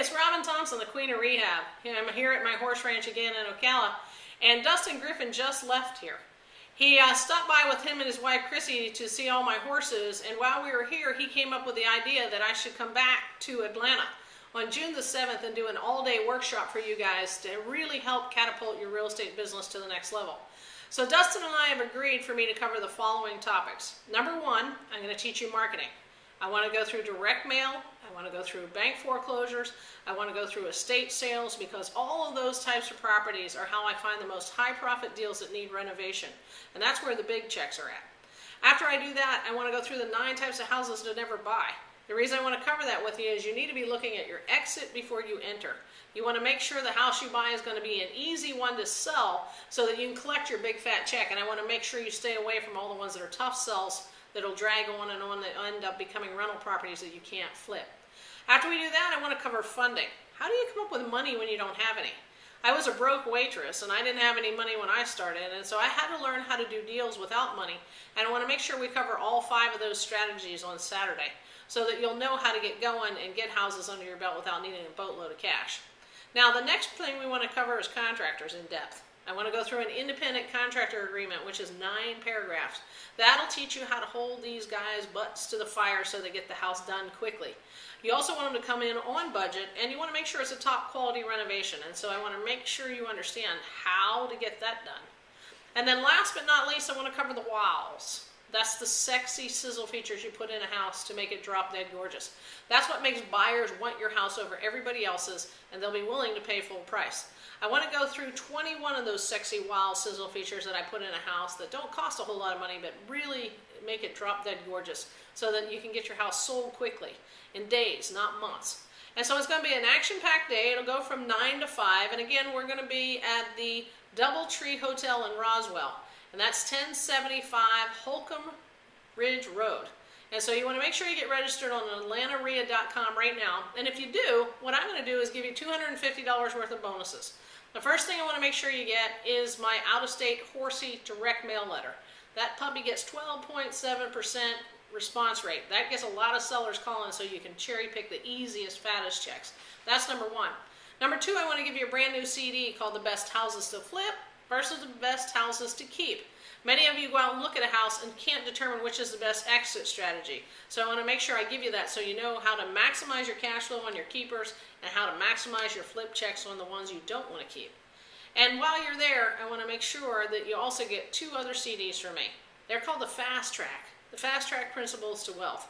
it's Robyn Thompson, the Queen of Rehab. I'm here at my horse ranch again in Ocala, and Dustin Griffin just left here. He stopped by with him and his wife Chrissy to see all my horses, and while we were here, he came up with the idea that I should come back to Atlanta on June the 7th and do an all-day workshop for you guys to really help catapult your real estate business to the next level. So Dustin and I have agreed for me to cover the following topics. Number one, I'm going to teach you marketing. I want to go through direct mail, I want to go through bank foreclosures, I want to go through estate sales, because all of those types of properties are how I find the most high profit deals that need renovation. And that's where the big checks are at. After I do that, I want to go through the 9 types of houses to never buy. The reason I want to cover that with you is you need to be looking at your exit before you enter. You want to make sure the house you buy is going to be an easy one to sell so that you can collect your big fat check. And I want to make sure you stay away from all the ones that are tough sells that'll drag on and on, that end up becoming rental properties that you can't flip. After we do that, I want to cover funding. How do you come up with money when you don't have any? I was a broke waitress and I didn't have any money when I started, and so I had to learn how to do deals without money, and I want to make sure we cover all 5 of those strategies on Saturday so that you'll know how to get going and get houses under your belt without needing a boatload of cash. Now, the next thing we want to cover is contractors in depth. I want to go through an independent contractor agreement, which is 9 paragraphs. That'll teach you how to hold these guys' butts to the fire so they get the house done quickly. You also want them to come in on budget, and you want to make sure it's a top quality renovation. And so I want to make sure you understand how to get that done. And then last but not least, I want to cover the wows. That's the sexy sizzle features you put in a house to make it drop dead gorgeous. That's what makes buyers want your house over everybody else's, and they'll be willing to pay full price. I want to go through 21 of those sexy wow sizzle features that I put in a house that don't cost a whole lot of money, but really make it drop dead gorgeous so that you can get your house sold quickly in days, not months. And so it's going to be an action-packed day. It'll go from 9 to 5, and again, we're going to be at the DoubleTree Hotel in Roswell, and that's 1075 Holcomb Bridge Rd. And so you want to make sure you get registered on AtlantaREIA.com right now. And if you do, what I'm going to do is give you $250 worth of bonuses. The first thing I want to make sure you get is my out-of-state horsey direct mail letter. That puppy gets 12.7% response rate. That gets a lot of sellers calling, so you can cherry pick the easiest, fattest checks. That's number one. Number two, I want to give you a brand new CD called The Best Houses to Flip versus the Best Houses to Keep. Many of you go out and look at a house and can't determine which is the best exit strategy. So I want to make sure I give you that so you know how to maximize your cash flow on your keepers and how to maximize your flip checks on the ones you don't want to keep. And while you're there, I want to make sure that you also get 2 other CDs from me. They're called the Fast Track. The Fast Track Principles to Wealth.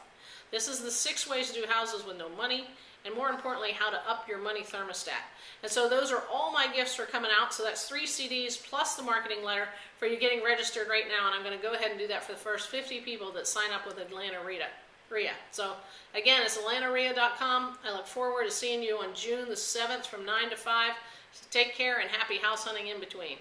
This is the 6 ways to do houses with no money, and more importantly, how to up your money thermostat. And so those are all my gifts for coming out. So that's 3 CDs plus the marketing letter for you getting registered right now. And I'm going to go ahead and do that for the first 50 people that sign up with Atlanta REIA. So again, it's AtlantaREIA.com. I look forward to seeing you on June the 7th from 9 to 5. Take care and happy house hunting in between.